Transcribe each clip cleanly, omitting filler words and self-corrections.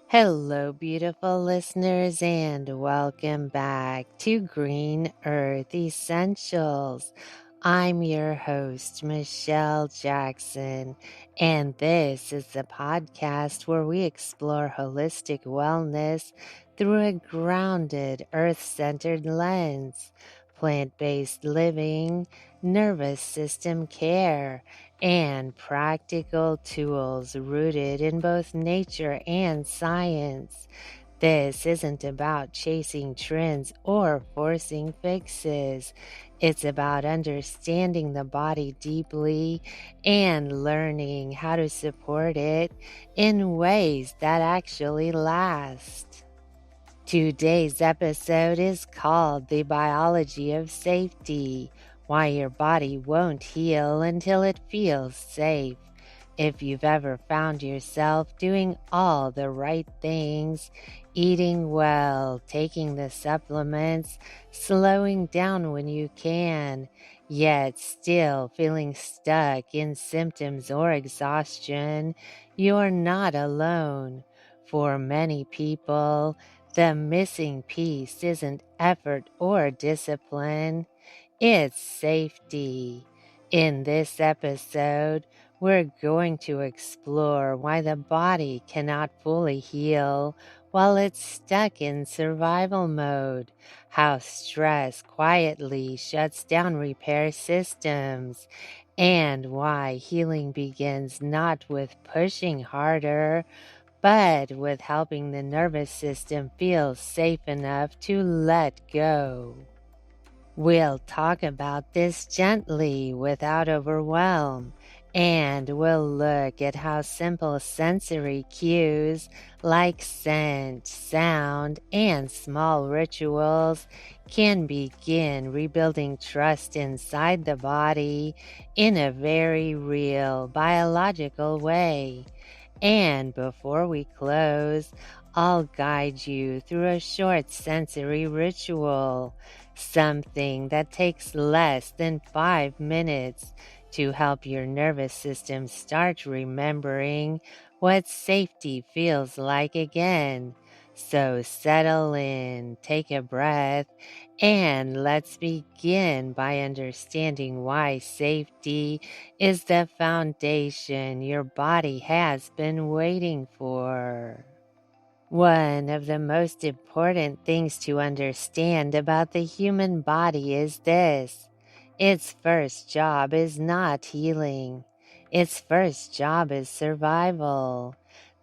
Hello, beautiful listeners, and welcome back to Green Earth Essentials. I'm your host, Michelle Jackson, and this is the podcast where we explore holistic wellness through a grounded, earth centered lens, plant based living, nervous system care, and practical tools rooted in both nature and science. This isn't about chasing trends or forcing fixes. It's about understanding the body deeply and learning how to support it in ways that actually last. Today's episode is called The Biology of Safety: Why Your Body Won't Heal Until It Feels Safe. If you've ever found yourself doing all the right things, eating well, taking the supplements, slowing down when you can, yet still feeling stuck in symptoms or exhaustion, you're not alone. For many people, the missing piece isn't effort or discipline, it's safety. In this episode, we're going to explore why the body cannot fully heal while it's stuck in survival mode, how stress quietly shuts down repair systems, and why healing begins not with pushing harder, but with helping the nervous system feel safe enough to let go. We'll talk about this gently without overwhelm, and we'll look at how simple sensory cues like scent, sound, and small rituals can begin rebuilding trust inside the body in a very real biological way. And before we close, I'll guide you through a short sensory ritual, something that takes less than 5 minutes to help your nervous system start remembering what safety feels like again. So settle in, take a breath, and let's begin by understanding why safety is the foundation your body has been waiting for. One of the most important things to understand about the human body is this: its first job is not healing. Its first job is survival.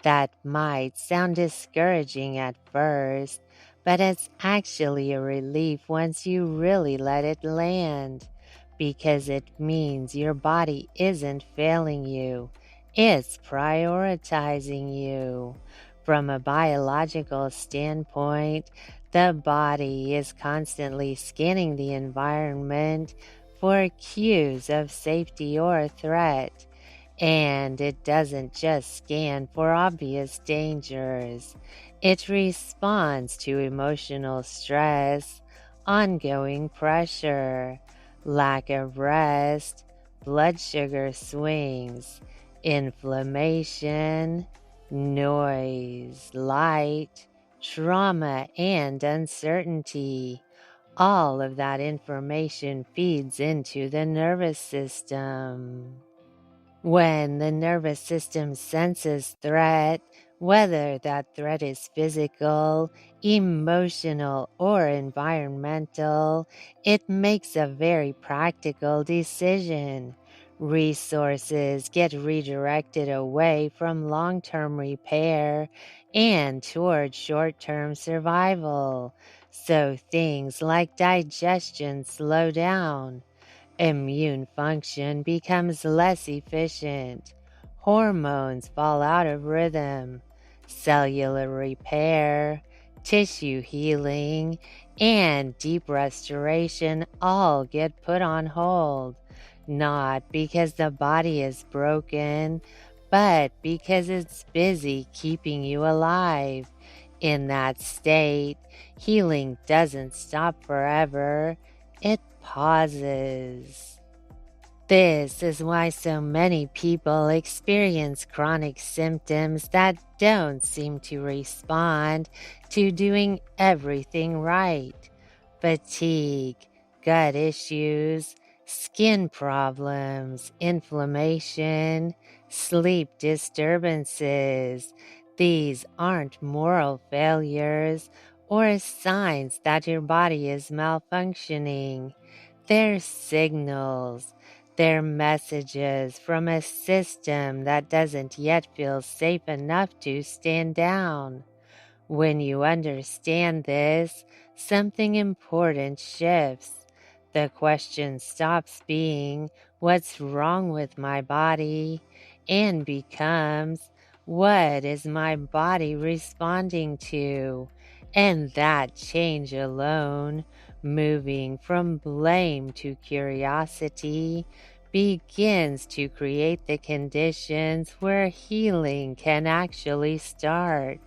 That might sound discouraging at first, but it's actually a relief once you really let it land, because it means your body isn't failing you, it's prioritizing you. From a biological standpoint, the body is constantly scanning the environment for cues of safety or threat. And it doesn't just scan for obvious dangers. It responds to emotional stress, ongoing pressure, lack of rest, blood sugar swings, inflammation, noise, light, trauma, and uncertainty. All of that information feeds into the nervous system. When the nervous system senses threat, whether that threat is physical, emotional, or environmental, it makes a very practical decision. Resources get redirected away from long-term repair and toward short-term survival. So things like digestion slow down, immune function becomes less efficient, hormones fall out of rhythm, cellular repair, tissue healing, and deep restoration all get put on hold, not because the body is broken, but because it's busy keeping you alive. In that state, healing doesn't stop forever, it pauses. This is why so many people experience chronic symptoms that don't seem to respond to doing everything right. Fatigue, gut issues, skin problems, inflammation, sleep disturbances. These aren't moral failures or signs that your body is malfunctioning. They're signals. They're messages from a system that doesn't yet feel safe enough to stand down. When you understand this, something important shifts. The question stops being, "What's wrong with my body?" and becomes, "What is my body responding to?" And that change alone, moving from blame to curiosity, begins to create the conditions where healing can actually start.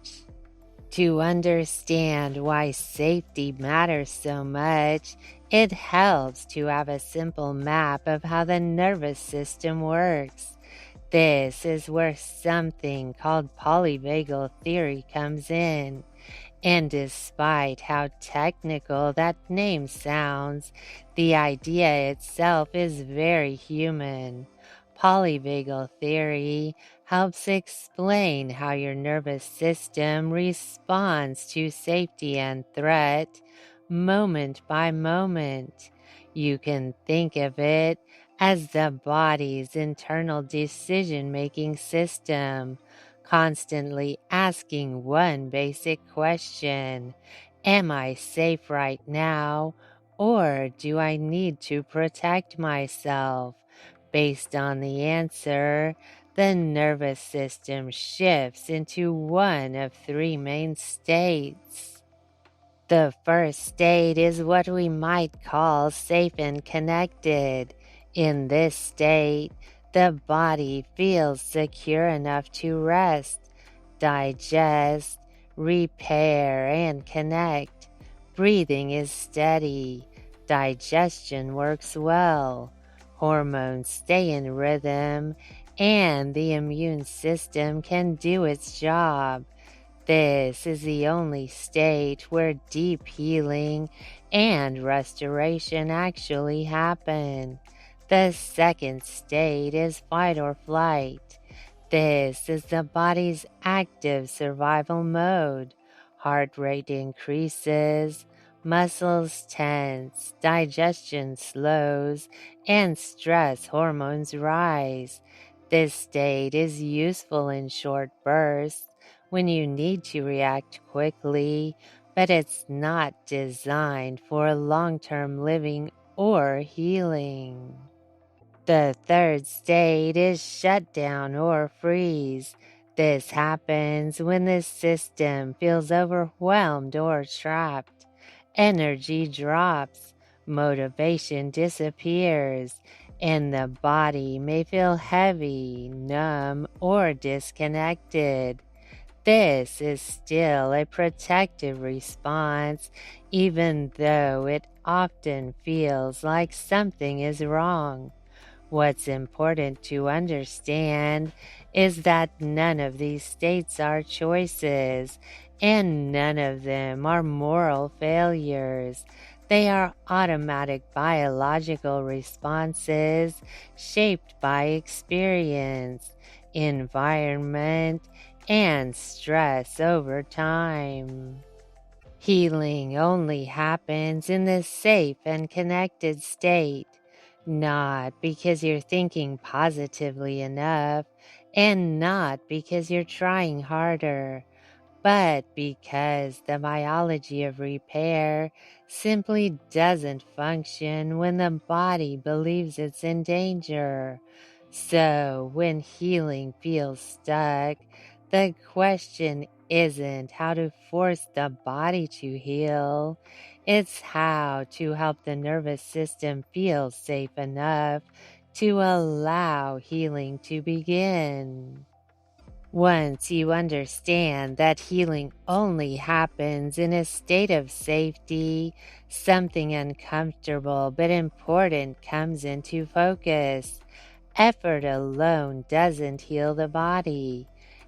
To understand why safety matters so much, it helps to have a simple map of how the nervous system works. This is where something called polyvagal theory comes in. And despite how technical that name sounds, the idea itself is very human. Polyvagal theory helps explain how your nervous system responds to safety and threat moment by moment. You can think of it as the body's internal decision making system, constantly asking one basic question: Am I safe right now? Or do I need to protect myself? Based on the answer, the nervous system shifts into one of three main states. The first state is what we might call safe and connected. In this state, the body feels secure enough to rest, digest, repair, and connect. Breathing is steady. Digestion works well. Hormones stay in rhythm, and the immune system can do its job. This is the only state where deep healing and restoration actually happen. The second state is fight or flight. This is the body's active survival mode. Heart rate increases, muscles tense, digestion slows, and stress hormones rise. This state is useful in short bursts when you need to react quickly, but it's not designed for long-term living or healing. The third state is shutdown or freeze. This happens when the system feels overwhelmed or trapped. Energy drops, motivation disappears, and the body may feel heavy, numb, or disconnected. This is still a protective response, even though it often feels like something is wrong. What's important to understand is that none of these states are choices, and none of them are moral failures. They are automatic biological responses shaped by experience, environment, and stress over time. Healing only happens in this safe and connected state, not because you're thinking positively enough, and not because you're trying harder, but because the biology of repair simply doesn't function when the body believes it's in danger. So when healing feels stuck, the question isn't how to force the body to heal, it's how to help the nervous system feel safe enough to allow healing to begin. Once you understand that healing only happens in a state of safety, something uncomfortable but important comes into focus. Effort alone doesn't heal the body,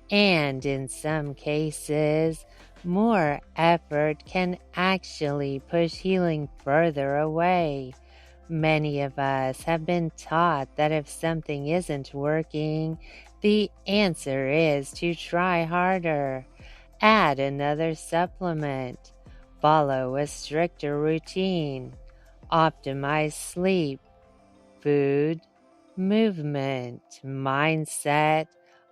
and in some cases, more effort can actually push healing further away. Many of us have been taught that if something isn't working, the answer is to try harder, add another supplement, follow a stricter routine, optimize sleep, food, movement, mindset,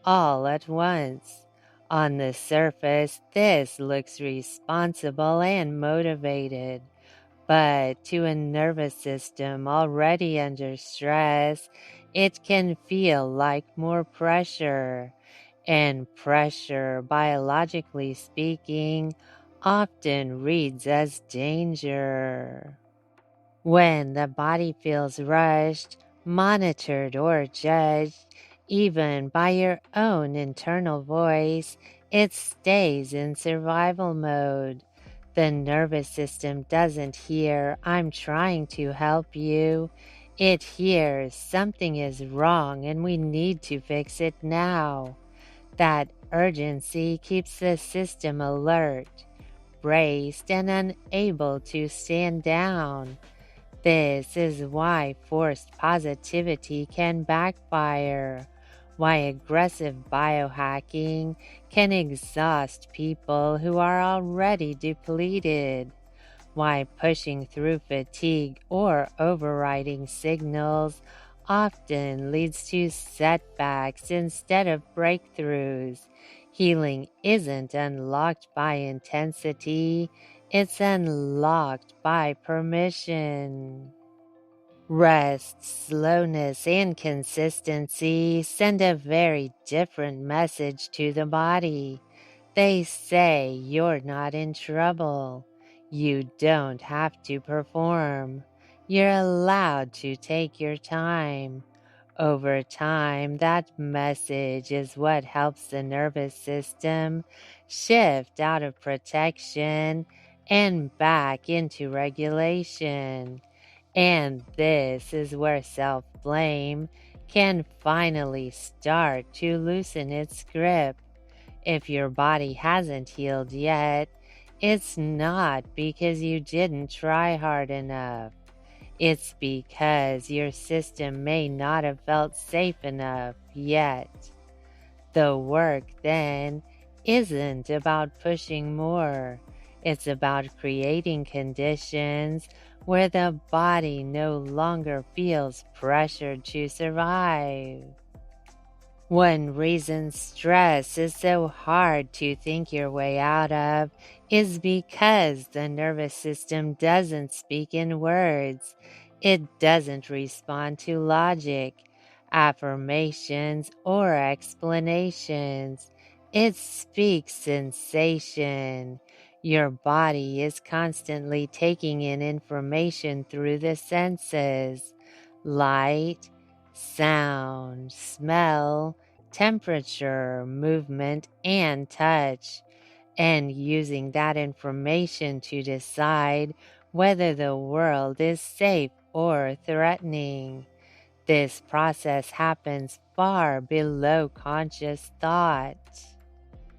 all at once. On the surface, this looks responsible and motivated, but to a nervous system already under stress, it can feel like more pressure. And pressure, biologically speaking, often reads as danger. When the body feels rushed, monitored, or judged, even by your own internal voice, it stays in survival mode. The nervous system doesn't hear, "I'm trying to help you." It hears, "Something is wrong and we need to fix it now." That urgency keeps the system alert, braced, and unable to stand down. This is why forced positivity can backfire, why aggressive biohacking can exhaust people who are already depleted, why pushing through fatigue or overriding signals often leads to setbacks instead of breakthroughs. Healing isn't unlocked by intensity, it's unlocked by permission. Rest, slowness, and consistency send a very different message to the body. They say you're not in trouble. You don't have to perform. You're allowed to take your time. Over time, that message is what helps the nervous system shift out of protection and back into regulation. And this is where self-blame can finally start to loosen its grip. If your body hasn't healed yet, it's not because you didn't try hard enough. It's because your system may not have felt safe enough yet. The work, then, isn't about pushing more. It's about creating conditions where the body no longer feels pressured to survive. One reason stress is so hard to think your way out of is because the nervous system doesn't speak in words. It doesn't respond to logic, affirmations, or explanations. It speaks sensation. Your body is constantly taking in information through the senses: light, sound, smell, temperature, movement, and touch, and using that information to decide whether the world is safe or threatening. This process happens far below conscious thought.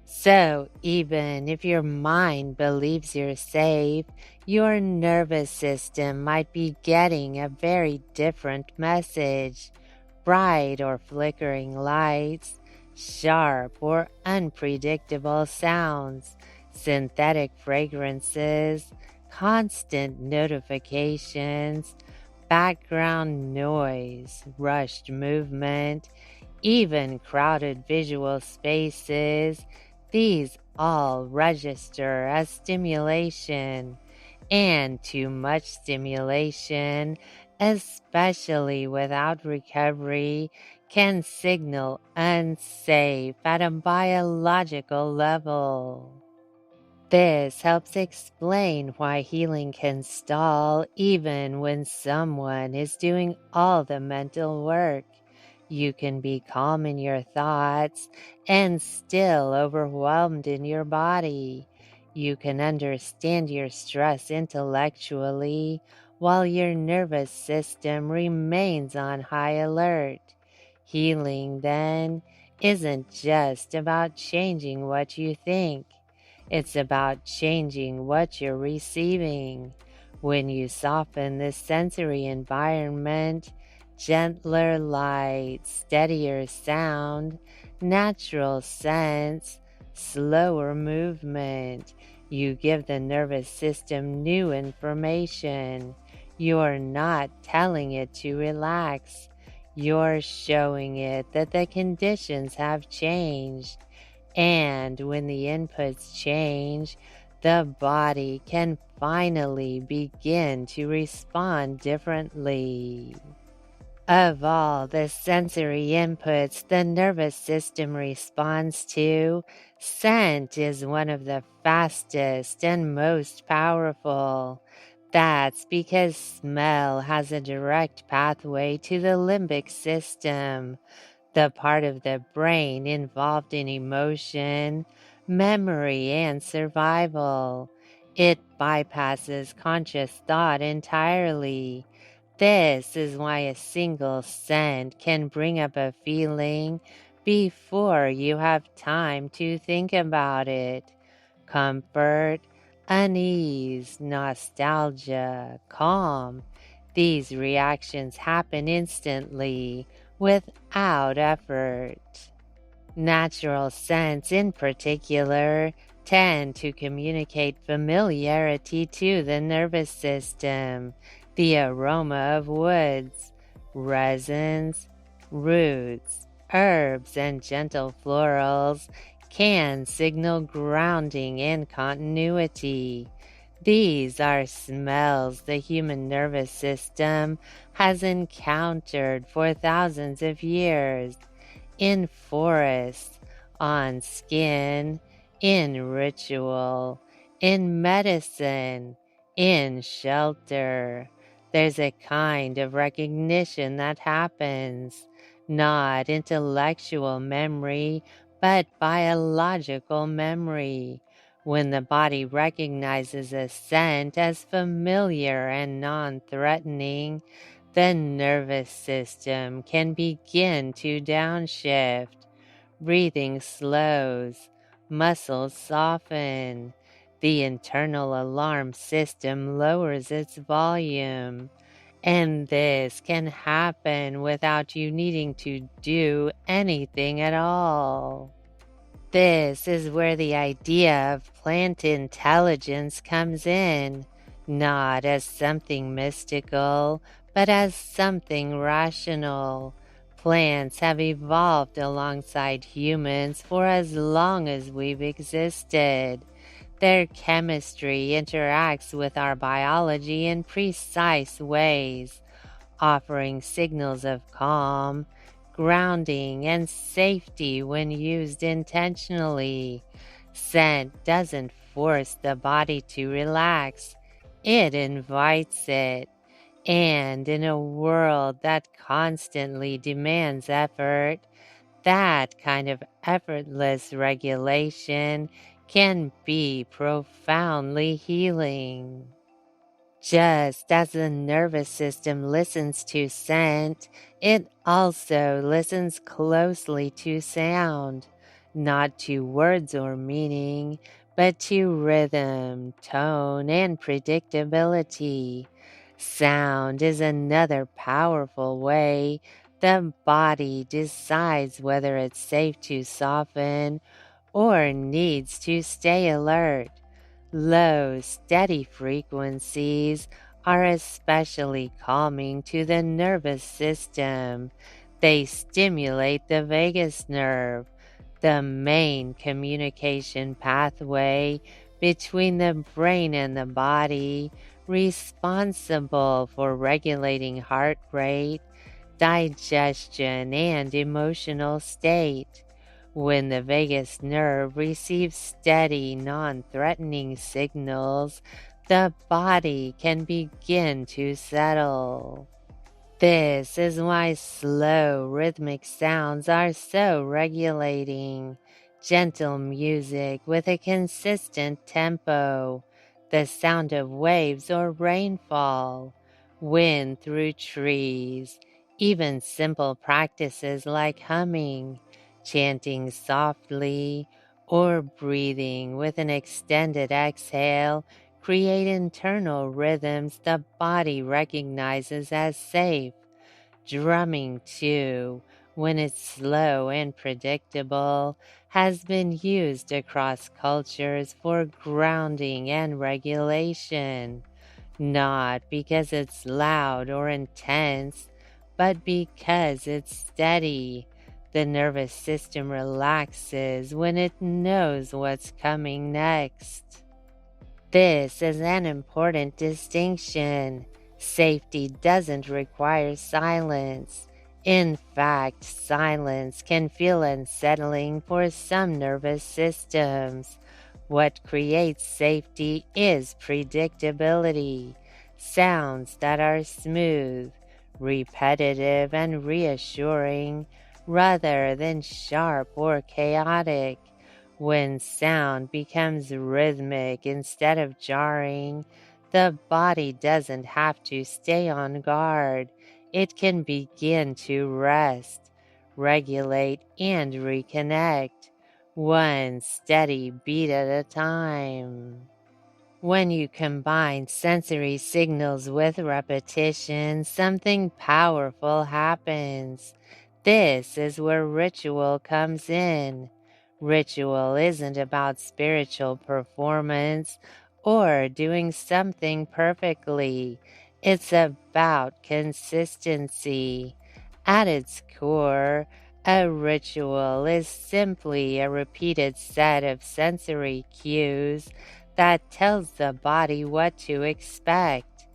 So, even if your mind believes you're safe, your nervous system might be getting a very different message: bright or flickering lights, sharp or unpredictable sounds, synthetic fragrances, constant notifications, background noise, rushed movement, even crowded visual spaces. These all register as stimulation, and too much stimulation, especially without recovery, can signal unsafe at a biological level. This helps explain why healing can stall even when someone is doing all the mental work. You can be calm in your thoughts and still overwhelmed in your body. You can understand your stress intellectually while your nervous system remains on high alert. Healing, then, isn't just about changing what you think. It's about changing what you're receiving. When you soften the sensory environment, gentler light, steadier sound, natural sense, slower movement, you give the nervous system new information. You're not telling it to relax. You're showing it that the conditions have changed. And when the inputs change, the body can finally begin to respond differently. Of all the sensory inputs the nervous system responds to, scent is one of the fastest and most powerful. That's because smell has a direct pathway to the limbic system, the part of the brain involved in emotion, memory, and survival. It bypasses conscious thought entirely. This is why a single scent can bring up a feeling before you have time to think about it. Comfort, unease, nostalgia, calm. These reactions happen instantly without effort. Natural scents, in particular, tend to communicate familiarity to the nervous system. The aroma of woods, resins, roots, herbs, and gentle florals can signal grounding and continuity. These are smells the human nervous system has encountered for thousands of years in forests, on skin, in ritual, in medicine, in shelter. There's a kind of recognition that happens, not intellectual memory, but biological memory. When the body recognizes a scent as familiar and non-threatening, the nervous system can begin to downshift. Breathing slows, muscles soften. The internal alarm system lowers its volume. And this can happen without you needing to do anything at all. This is where the idea of plant intelligence comes in, not as something mystical, but as something rational. Plants have evolved alongside humans for as long as we've existed. Their chemistry interacts with our biology in precise ways, offering signals of calm, grounding, and safety when used intentionally. Scent doesn't force the body to relax, it invites it. And in a world that constantly demands effort, that kind of effortless regulation can be profoundly healing. Just as the nervous system listens to scent, it also listens closely to sound, not to words or meaning, but to rhythm, tone, and predictability. Sound is another powerful way the body decides whether it's safe to soften or needs to stay alert. Low, steady frequencies are especially calming to the nervous system. They stimulate the vagus nerve, the main communication pathway between the brain and the body, responsible for regulating heart rate, digestion, and emotional state. When the vagus nerve receives steady, non-threatening signals, the body can begin to settle. This is why slow, rhythmic sounds are so regulating. Gentle music with a consistent tempo, the sound of waves or rainfall, wind through trees, even simple practices like humming, chanting softly, or breathing with an extended exhale create internal rhythms the body recognizes as safe. Drumming, too, when it's slow and predictable, has been used across cultures for grounding and regulation, not because it's loud or intense, but because it's steady. The nervous system relaxes when it knows what's coming next. This is an important distinction. Safety doesn't require silence. In fact, silence can feel unsettling for some nervous systems. What creates safety is predictability, sounds that are smooth, repetitive, and reassuring rather than sharp or chaotic. When sound becomes rhythmic instead of jarring, the body doesn't have to stay on guard. It can begin to rest, regulate, and reconnect, one steady beat at a time. When you combine sensory signals with repetition, something powerful happens. This is where ritual comes in. Ritual isn't about spiritual performance or doing something perfectly. It's about consistency. At its core, a ritual is simply a repeated set of sensory cues that tells the body what to expect.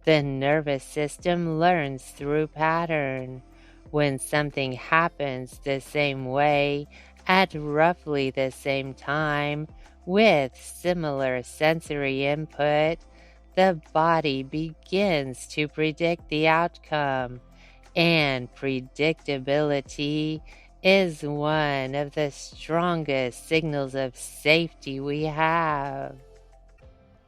The nervous system learns through pattern. When something happens the same way at roughly the same time with similar sensory input, the body begins to predict the outcome, and predictability is one of the strongest signals of safety we have.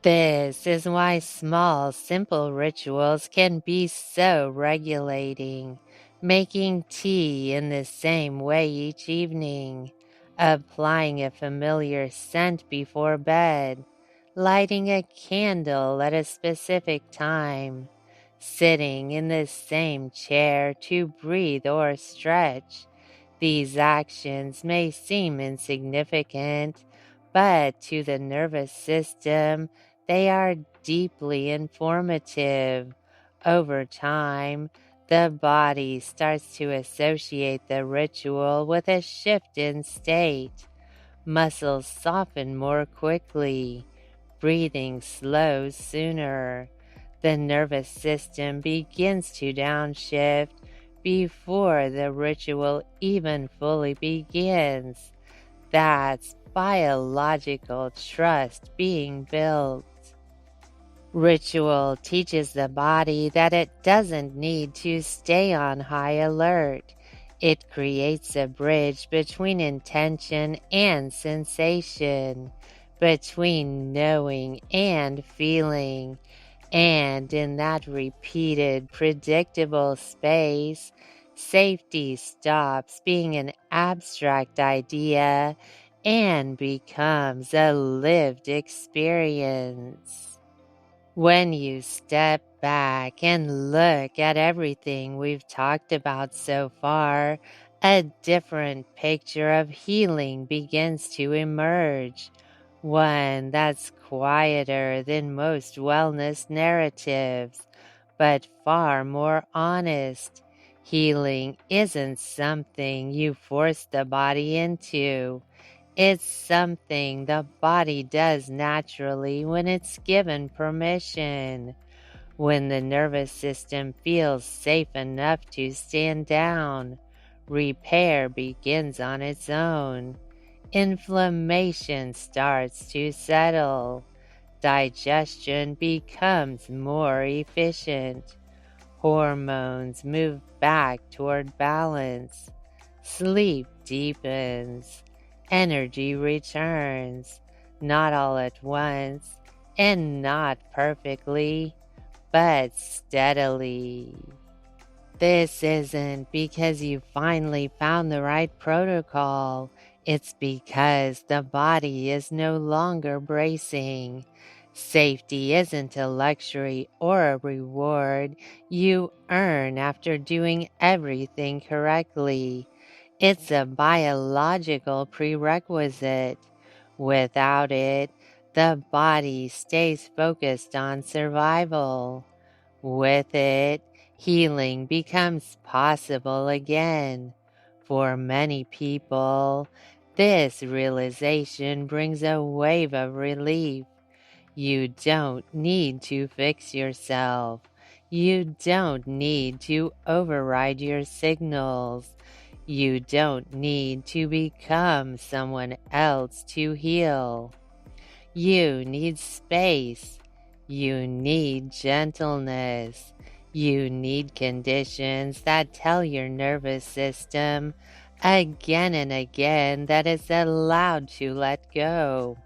This is why small, simple rituals can be so regulating. Making tea in the same way each evening, applying a familiar scent before bed, lighting a candle at a specific time, sitting in the same chair to breathe or stretch. These actions may seem insignificant, but to the nervous system, they are deeply informative. Over time, the body starts to associate the ritual with a shift in state. Muscles soften more quickly. Breathing slows sooner. The nervous system begins to downshift before the ritual even fully begins. That's biological trust being built. Ritual teaches the body that it doesn't need to stay on high alert. It creates a bridge between intention and sensation, between knowing and feeling. And in that repeated, predictable space, safety stops being an abstract idea and becomes a lived experience. When you step back and look at everything we've talked about so far, a different picture of healing begins to emerge, one that's quieter than most wellness narratives, but far more honest. Healing isn't something you force the body into. It's something the body does naturally when it's given permission. When the nervous system feels safe enough to stand down, repair begins on its own. Inflammation starts to settle. Digestion becomes more efficient. Hormones move back toward balance. Sleep deepens. Energy returns, not all at once and not perfectly, but steadily. This isn't because you finally found the right protocol. It's because the body is no longer bracing. Safety isn't a luxury or a reward you earn after doing everything correctly. It's a biological prerequisite. Without it, the body stays focused on survival. With it, healing becomes possible again. For many people, this realization brings a wave of relief. You don't need to fix yourself. You don't need to override your signals. You don't need to become someone else to heal. You need space. You need gentleness. You need conditions that tell your nervous system again and again that it's allowed to let go.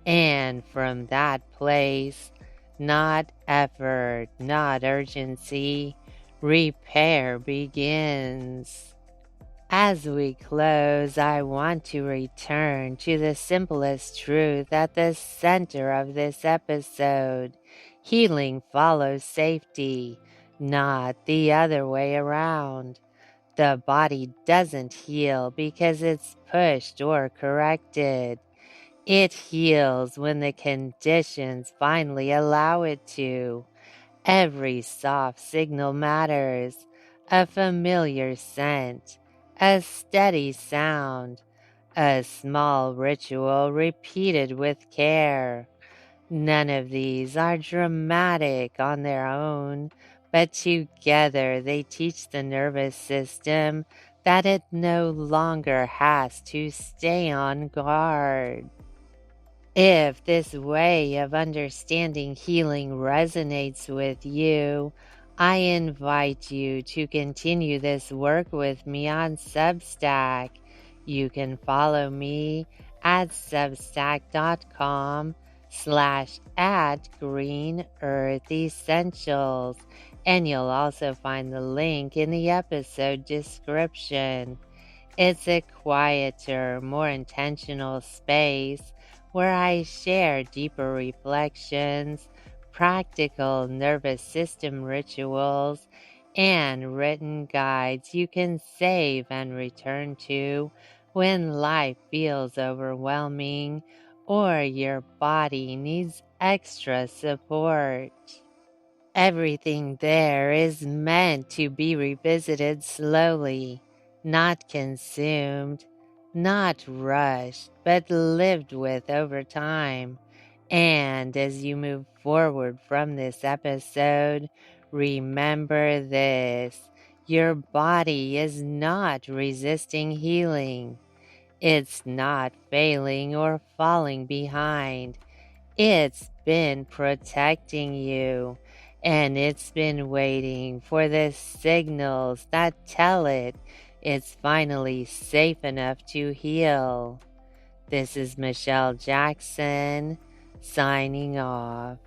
And from that place, not effort, not urgency, repair begins. As we close, I want to return to the simplest truth at the center of this episode. Healing follows safety, not the other way around. The body doesn't heal because it's pushed or corrected. It heals when the conditions finally allow it to. Every soft signal matters, a familiar scent, a steady sound, a small ritual repeated with care. None of these are dramatic on their own, but together they teach the nervous system that it no longer has to stay on guard. If this way of understanding healing resonates with you, I invite you to continue this work with me on Substack. You can follow me at substack.com/@greenearthessentials, and you'll also find the link in the episode description. It's a quieter, more intentional space where I share deeper reflections, practical nervous system rituals, and written guides you can save and return to when life feels overwhelming or your body needs extra support. Everything there is meant to be revisited slowly, not consumed, not rushed, but lived with over time. And as you move forward from this episode, remember this: your body is not resisting healing. It's not failing or falling behind. It's been protecting you, and it's been waiting for the signals that tell it it's finally safe enough to heal. This is Michelle Jackson, signing off.